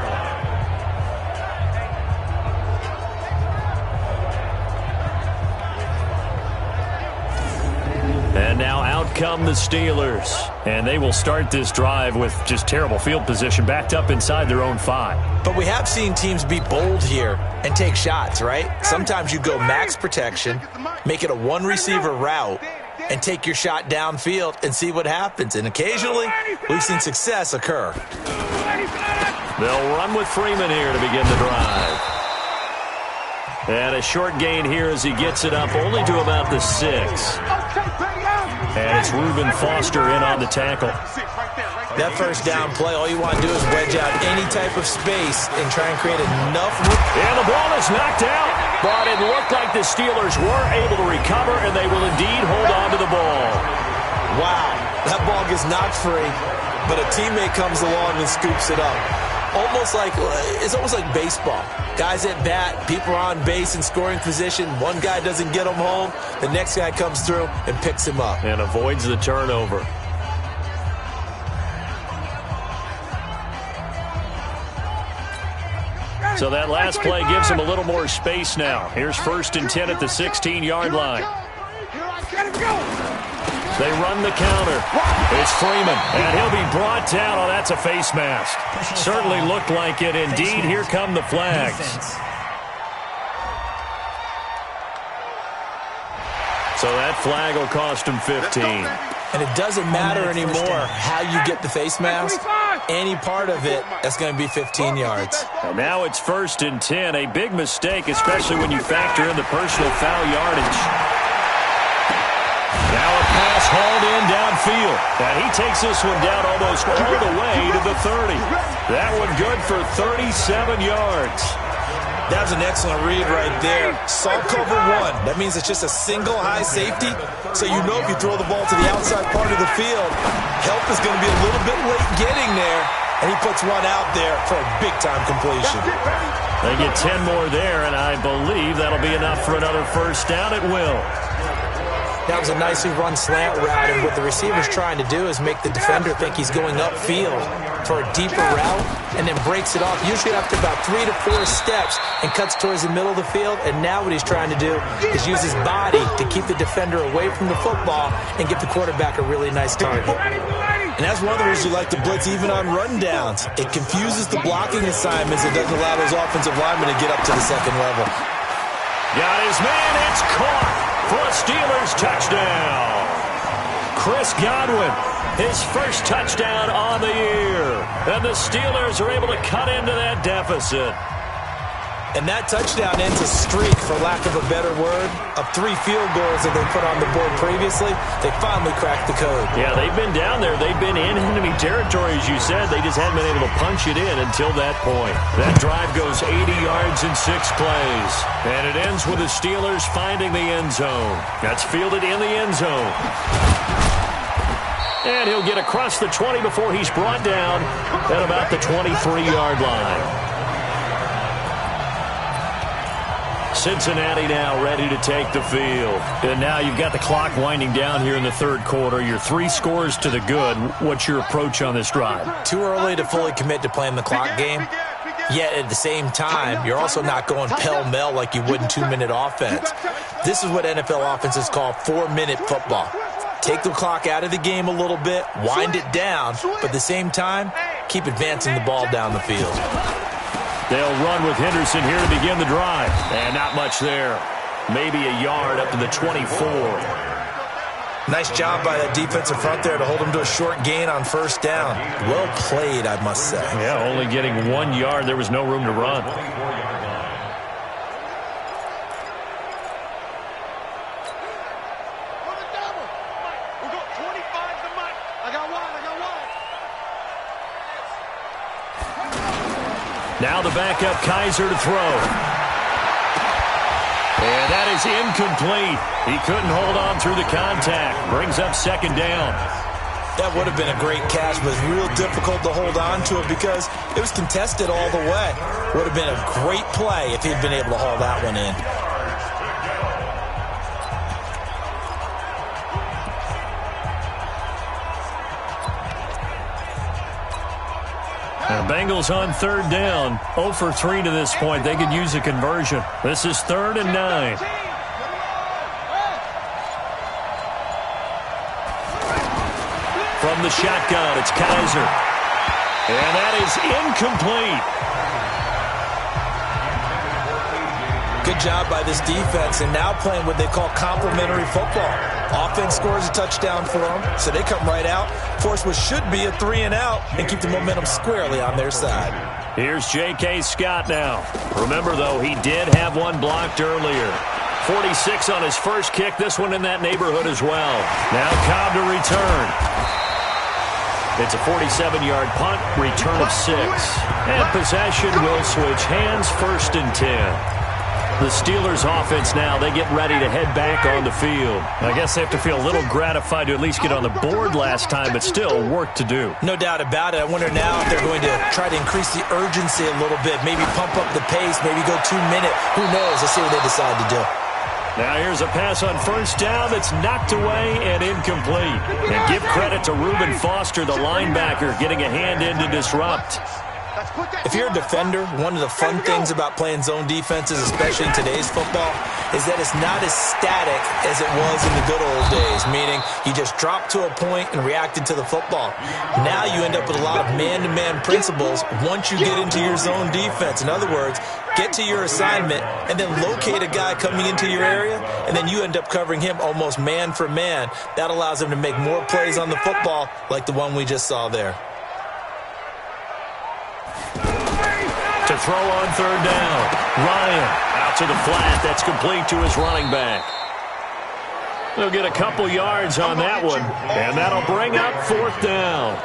S2: And now out come the Steelers. And they will start this drive with just terrible field position, backed up inside their own 5.
S3: But we have seen teams be bold here and take shots, right? Sometimes you go max protection, make it a one-receiver route, and take your shot downfield and see what happens. And occasionally, we've seen success occur.
S2: They'll run with Freeman here to begin the drive. And a short gain here as he gets it up only to about the 6. And it's Reuben Foster in on the tackle.
S3: That first down play, all you want to do is wedge out any type of space and try and create enough room.
S2: And the ball is knocked out. But it looked like the Steelers were able to recover, and they will indeed hold on to the ball.
S3: Wow, that ball gets knocked free, but a teammate comes along and scoops it up. It's almost like baseball. Guys at bat, people are on base in scoring position. One guy doesn't get him home. The next guy comes through and picks him up.
S2: And avoids the turnover. So that last play gives him a little more space now. Here's first and 10 at the 16-yard line. They run the counter. It's Freeman, and he'll be brought down. Oh, that's a face mask. Certainly looked like it. Indeed, here come the flags. So that flag will cost him 15.
S3: And it doesn't matter anymore how you get the face mask. Any part of it, that's going to be 15 yards.
S2: And now it's first and 10. A big mistake, especially when you factor in the personal foul yardage. Now a pass hauled in downfield. And he takes this one down almost all the way to the 30. That one good for 37 yards.
S3: That was an excellent read right there. Saw cover 1. That means it's just a single high safety. So you know if you throw the ball to the outside part of the field, help is going to be a little bit late getting there. And he puts one out there for a big-time completion.
S2: They get 10 more there, and I believe that'll be enough for another first down. It will.
S3: That was a nicely run slant route, and what the receiver's trying to do is make the defender think he's going upfield for a deeper route and then breaks it off, usually after about 3 to 4 steps, and cuts towards the middle of the field. And now what he's trying to do is use his body to keep the defender away from the football and give the quarterback a really nice target.
S5: And that's one of the reasons you like to blitz even on rundowns. It confuses the blocking assignments. It doesn't allow those offensive linemen to get up to the second level.
S2: Got his man. It's caught for a Steelers touchdown. Chris Godwin, his first touchdown on the year. And the Steelers are able to cut into that deficit.
S3: And that touchdown ends a streak, for lack of a better word, of 3 field goals that they put on the board previously. They finally cracked the code.
S2: Yeah, they've been down there. They've been in enemy territory, as you said. They just hadn't been able to punch it in until that point. That drive goes 80 yards in 6 plays. And it ends with the Steelers finding the end zone. That's fielded in the end zone. And he'll get across the 20 before he's brought down at about the 23-yard line. Cincinnati now ready to take the field. And now you've got the clock winding down here in the third quarter. You're 3 scores to the good. What's your approach on this drive?
S3: Too early to fully commit to playing the clock game. Yet at the same time, you're also not going pell-mell like you would in 2-minute offense. This is what NFL offenses call 4-minute football. Take the clock out of the game a little bit, wind it down, but at the same time, keep advancing the ball down the field.
S2: They'll run with Henderson here to begin the drive. And not much there. Maybe a yard up to the 24.
S3: Nice job by that defensive front there to hold him to a short gain on first down. Well played, I must say.
S2: Yeah, only getting 1 yard. There was no room to run. Now the backup Kaiser to throw. And that is incomplete. He couldn't hold on through the contact. Brings up second down.
S3: That would have been a great catch, but it's real difficult to hold on to it because it was contested all the way. Would have been a great play if he'd been able to haul that one in.
S2: The Bengals on third down. 0 for 3 to this point. They could use a conversion. This is 3rd and 9. From the shotgun, it's Kaiser. And that is incomplete.
S3: Good job by this defense, and now playing what they call complementary football. Offense scores a touchdown for them, so they come right out, force what should be a 3-and-out, and keep the momentum squarely on their side.
S2: Here's J.K. Scott now. Remember, though, he did have one blocked earlier. 46 on his first kick, this one in that neighborhood as well. Now Cobb to return. It's a 47-yard punt, return of 6. And possession will switch hands, 1st and 10. The Steelers offense now, they get ready to head back on the field. I guess they have to feel a little gratified to at least get on the board last time, but still work to do.
S3: No doubt about it. I wonder now if they're going to try to increase the urgency a little bit, maybe pump up the pace, maybe go 2-minute. Who knows? Let's see what they decide to do.
S2: Now here's a pass on first down that's knocked away and incomplete. And give credit to Reuben Foster, the linebacker, getting a hand in to disrupt.
S3: If you're a defender, one of the fun things about playing zone defenses, especially in today's football, is that it's not as static as it was in the good old days, meaning you just drop to a point and reacted to the football. Now you end up with a lot of man-to-man principles once you get into your zone defense. In other words, get to your assignment and then locate a guy coming into your area, and then you end up covering him almost man for man. That allows him to make more plays on the football like the one we just saw there.
S2: To throw on third down. Ryan out to the flat. That's complete to his running back. They'll get a couple yards on that one, and that'll bring up 4th down.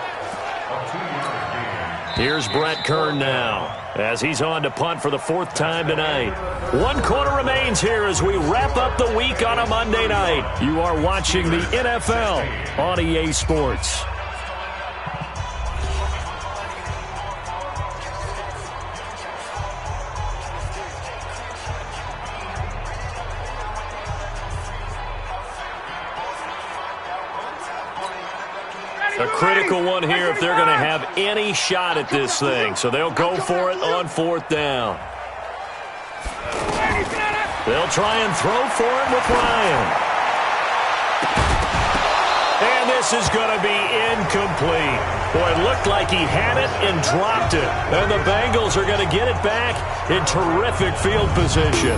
S2: Here's Brett Kern now as he's on to punt for the 4th time tonight. 1 quarter remains here as we wrap up the week on a Monday night. You are watching the NFL on EA Sports. A critical one here if they're going to have any shot at this thing. So they'll go for it on 4th down. They'll try and throw for it with Ryan. And this is going to be incomplete. Boy, it looked like he had it and dropped it. And the Bengals are going to get it back in terrific field position.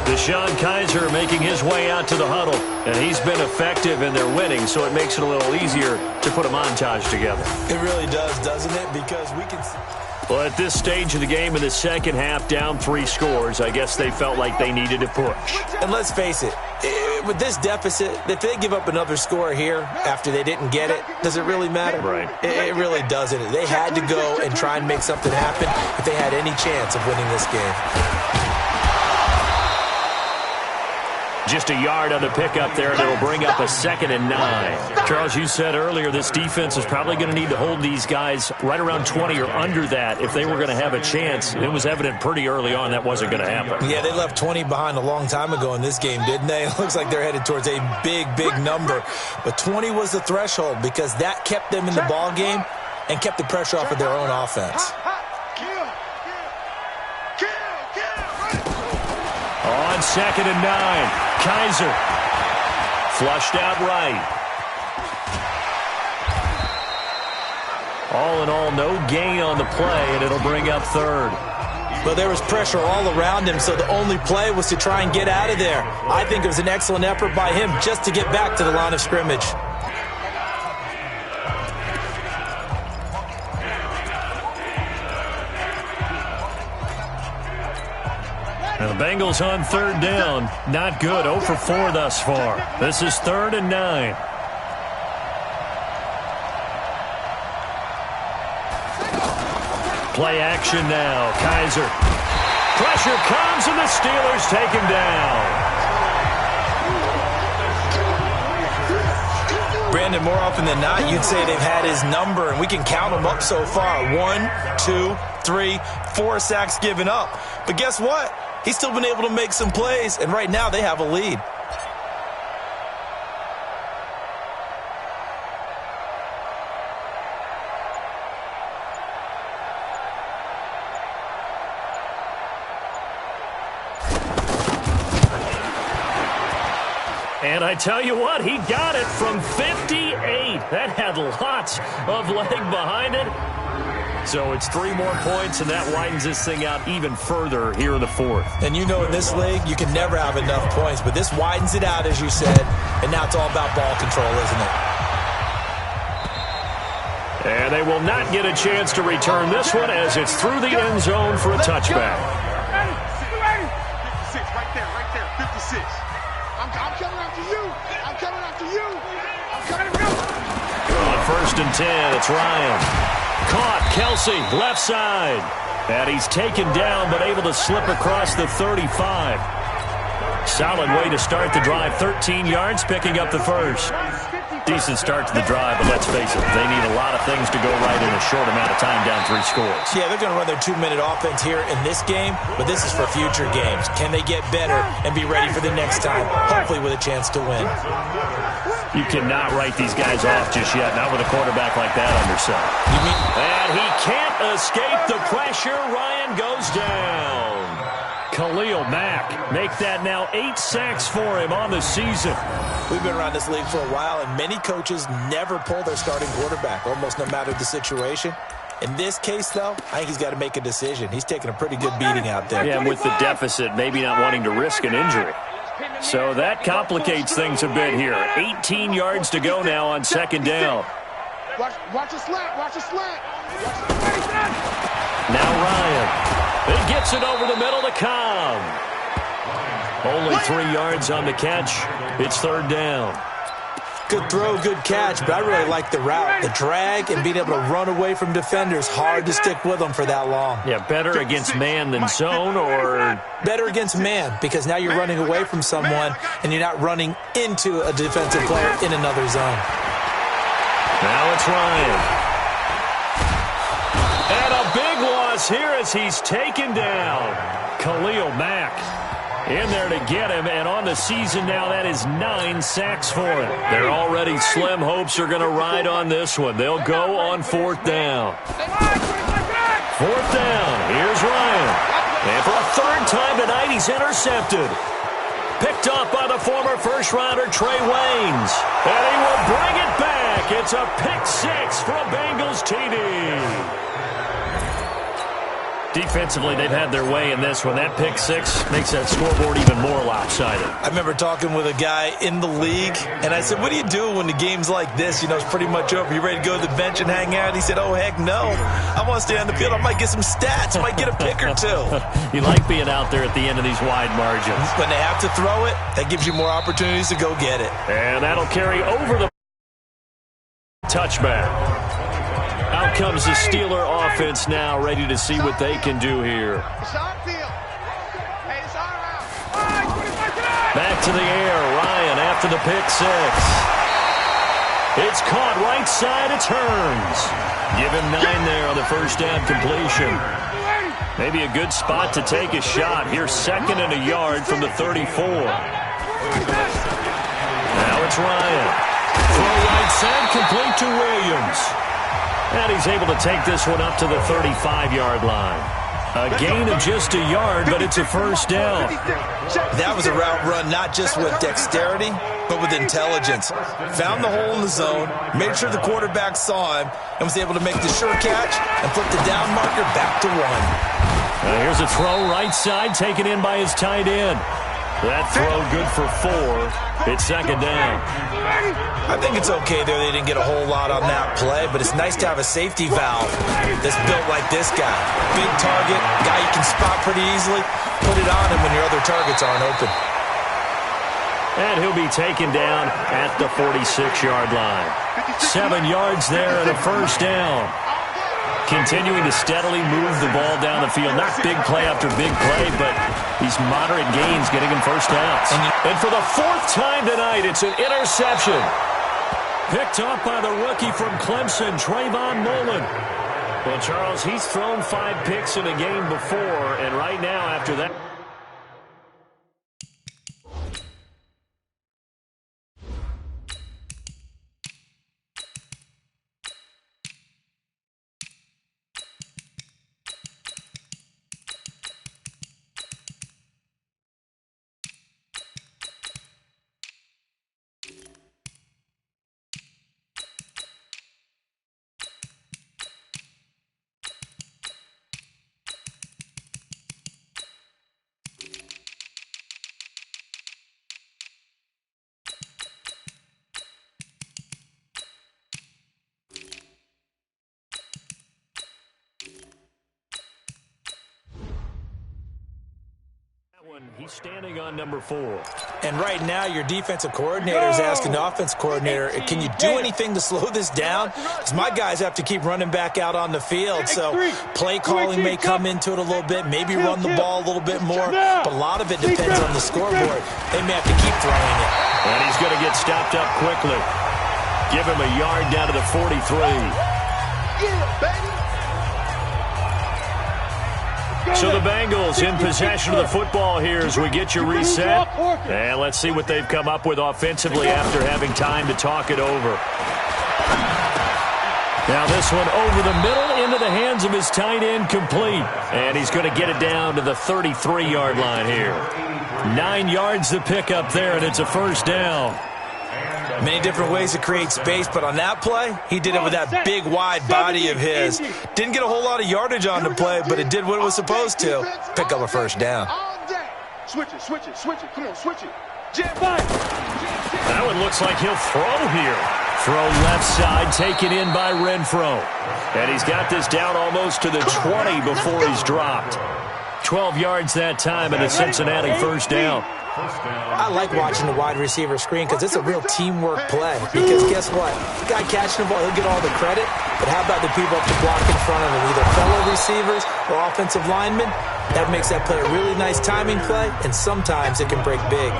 S2: Deshaun Kaiser making his way out to the huddle. And he's been effective and they're winning, so it makes it a little easier to put a montage together.
S3: It really does, doesn't it? Because we can see...
S2: Well, at this stage of the game in the second half, down 3 scores, I guess they felt like they needed to push.
S3: And let's face it, with this deficit, if they give up another score here after they didn't get it, does it really matter?
S2: Right.
S3: It really doesn't. They had to go and try and make something happen if they had any chance of winning this game.
S2: Just a yard on the pickup there, and it'll bring up a 2nd and 9. Charles, you said earlier this defense is probably going to need to hold these guys right around 20 or under that if they were going to have a chance. It was evident pretty early on that wasn't going to happen.
S3: Yeah, they left 20 behind a long time ago in this game, didn't they? It looks like they're headed towards a big, big number. But 20 was the threshold because that kept them in the ball game and kept the pressure off of their own offense.
S2: On 2nd and 9, Kaiser flushed out right. All in all, no gain on the play, and it'll bring up 3rd.
S3: Well, there was pressure all around him, so the only play was to try and get out of there. I think it was an excellent effort by him just to get back to the line of scrimmage.
S2: And the Bengals on 3rd down. Not good. 0 for 4 thus far. This is 3rd and 9. Play action now. Kaiser. Pressure comes, and the Steelers take him down.
S3: Brandon, more often than not, you'd say they've had his number, and we can count them up so far. 1, 2, 3, 4 sacks given up. But guess what? He's still been able to make some plays, and right now they have a lead.
S2: And I tell you what, he got it from 58. That had lots of leg behind it. So it's 3 more points, and that widens this thing out even further here in the 4th.
S3: And you know in this league, you can never have enough points, but this widens it out, as you said, and now it's all about ball control, isn't it?
S2: And they will not get a chance to return this one as it's through the end zone for a touchback.
S4: 56, right there, 56. I'm coming after you. I'm coming after you. I'm coming after you.
S2: On 1st and 10, it's Ryan. Caught, Kelce, left side. And he's taken down, but able to slip across the 35. Solid way to start the drive. 13 yards, picking up the first. Decent start to the drive, but let's face it, they need a lot of things to go right in a short amount of time, down 3 scores.
S3: Yeah, they're going to run their 2-minute offense here in this game, but this is for future games. Can they get better and be ready for the next time, hopefully with a chance to win?
S2: You cannot write these guys off just yet, not with a quarterback like that under center. And he can't escape the pressure. Ryan goes down. Khalil Mack make that now 8 sacks for him on the season.
S3: We've been around this league for a while, and many coaches never pull their starting quarterback, almost no matter the situation. In this case, though, I think he's got to make a decision. He's taking a pretty good beating out there.
S2: Yeah, and with the deficit, maybe not wanting to risk an injury. So that complicates things a bit here. 18 yards to go now on 2nd down.
S4: Watch a slant. Watch a slant.
S2: Now Ryan. It gets it over the middle to Cobb. Only 3 yards on the catch. It's 3rd down.
S3: Good throw, good catch, but I really like the route. The drag and being able to run away from defenders, hard to stick with them for that long.
S2: Yeah, better against man than zone, or?
S3: Better against man, because now you're running away from someone and you're not running into a defensive player in another zone.
S2: Now it's Ryan. And a big loss here as he's taken down. Khalil Mack. In there to get him, and on the season now, that is 9 sacks for him. They're already slim hopes are going to ride on this one. They'll go on 4th down. 4th down. Here's Ryan. And for a 3rd time tonight, he's intercepted. Picked off by the former first-rounder Trey Waynes. And he will bring it back. It's a pick 6 for a Bengals TD. Defensively, they've had their way in this one. That pick 6 makes that scoreboard even more lopsided.
S3: I remember talking with a guy in the league, and I said, what do you do when the game's like this? You know, it's pretty much over. You ready to go to the bench and hang out? He said, oh, heck no. I want to stay on the field. I might get some stats. I might get a pick or 2.
S2: You like being out there at the end of these wide margins.
S3: When they have to throw it, that gives you more opportunities to go get it.
S2: And that'll carry over the touchback. Out comes the Steeler offense now, ready to see what they can do here. Back to the air. Ryan after the pick 6. It's caught right side. It turns. Give him 9 there on the first down completion. Maybe a good spot to take a shot. Here's 2nd and a yard from the 34. Now it's Ryan. Throw right side, complete to Williams. And he's able to take this one up to the 35-yard line. A gain of just a yard, but it's a first down.
S3: That was a route run not just with dexterity, but with intelligence. Found the hole in the zone, made sure the quarterback saw him, and was able to make the sure catch and flip the down marker back to 1.
S2: Here's a throw right side, taken in by his tight end. That throw good for 4. It's 2nd down.
S3: I think it's okay there. They didn't get a whole lot on that play, but it's nice to have a safety valve that's built like this guy. Big target, guy you can spot pretty easily. Put it on him when your other targets aren't open.
S2: And he'll be taken down at the 46-yard line. 7 yards there and a first down. Continuing to steadily move the ball down the field. Not big play after big play, but these moderate gains getting him first downs. And for the 4th time tonight, it's an interception. Picked off by the rookie from Clemson, Trayvon Mullen. Well, Charles, he's thrown 5 picks in a game before, and right now after that. He's standing on number 4.
S3: And right now, your defensive coordinator is asking the offense coordinator, can you do anything to slow this down? Because my guys have to keep running back out on the field. So play calling may come into it a little bit, maybe run the ball a little bit more. But a lot of it depends on the scoreboard. They may have to keep throwing it.
S2: And he's going to get stopped up quickly. Give him a yard down to the 43.
S4: Yeah, baby.
S2: So the Bengals in possession of the football here as we get you reset. And let's see what they've come up with offensively after having time to talk it over. Now this one over the middle into the hands of his tight end, complete. And he's going to get it down to the 33-yard line here. 9 yards to pick up there, and it's a first down.
S3: Many different ways to create space, but on that play, he did it with that big, wide body of his. Didn't get a whole lot of yardage on the play, but it did what it was supposed to. Pick up a first down.
S4: Switch it, switch it, switch it. Come on, switch it.
S2: That one looks like he'll throw here. Throw left side, taken in by Renfro. And he's got this down almost to the 20 before he's dropped. 12 yards that time and a Cincinnati first down.
S3: I like watching the wide receiver screen because it's a real teamwork play. Because guess what? The guy catching the ball, he'll get all the credit. But how about the people up to block in front of him, either fellow receivers or offensive linemen? That makes that play a really nice timing play, and sometimes it can break big.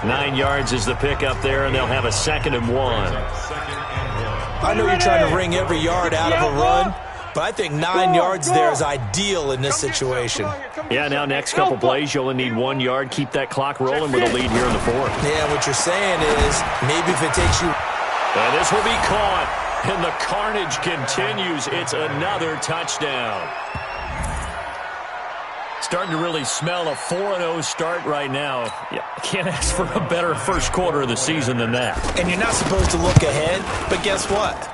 S2: 9 yards is the pick up there, and they'll have a 2nd and 1.
S3: I know you're trying to wring every yard out of a run, But I think 9 yards there is ideal in this situation.
S2: Yeah, now next couple plays, you only need 1 yard. Keep that clock rolling with a lead here in the fourth.
S3: Yeah, what you're saying is maybe if it takes you...
S2: And this will be caught. And the carnage continues. It's another touchdown. Starting to really smell a 4-0 start right now. Yeah, can't ask for a better first quarter of the season than that.
S3: And you're not supposed to look ahead, but guess what?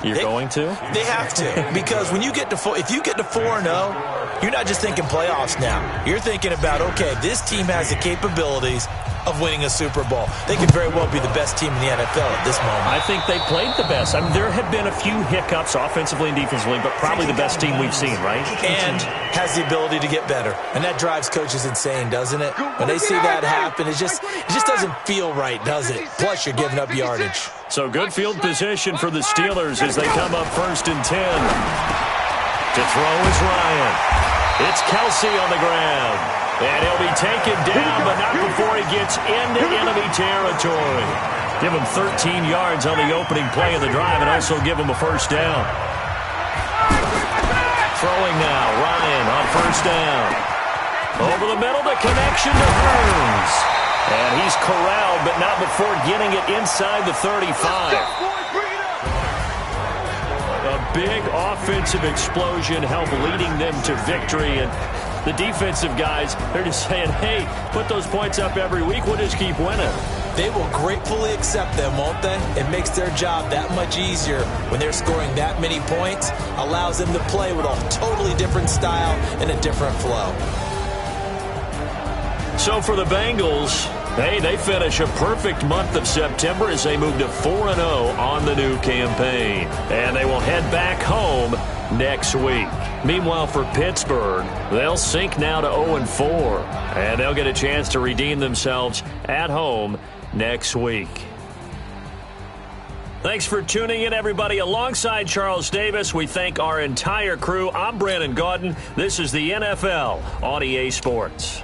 S2: You're going to?
S3: They have to. Because when you get to if you get to 4-0, you're not just thinking playoffs now. You're thinking about, okay, this team has the capabilities of winning a Super Bowl. They could very well be the best team in the NFL at this moment.
S2: I think they played the best. I mean, there have been a few hiccups offensively and defensively, but probably the best team we've seen, right?
S3: And has the ability to get better. And that drives coaches insane, doesn't it? When they see that happen, it just doesn't feel right, does it? Plus, you're giving up yardage.
S2: So good field position for the Steelers as they come up 1st and 10. To throw is Ryan. It's Kelce on the ground. And he'll be taken down, but not before he gets into enemy territory. Give him 13 yards on the opening play of the drive and also give him a first down. Throwing now, Ryan on first down. Over the middle, the connection to Hurns. And he's corralled, but not before getting it inside the 35. A big offensive explosion helped leading them to victory. And the defensive guys, they're just saying, hey, put those points up every week. We'll just keep winning.
S3: They will gratefully accept them, won't they? It makes their job that much easier when they're scoring that many points. Allows them to play with a totally different style and a different flow.
S2: So for the Bengals, hey, they finish a perfect month of September as they move to 4-0 on the new campaign. And they will head back home next week. Meanwhile, for Pittsburgh, they'll sink now to 0-4. And they'll get a chance to redeem themselves at home next week. Thanks for tuning in, everybody. Alongside Charles Davis, we thank our entire crew. I'm Brandon Gaudin. This is the NFL on EA Sports.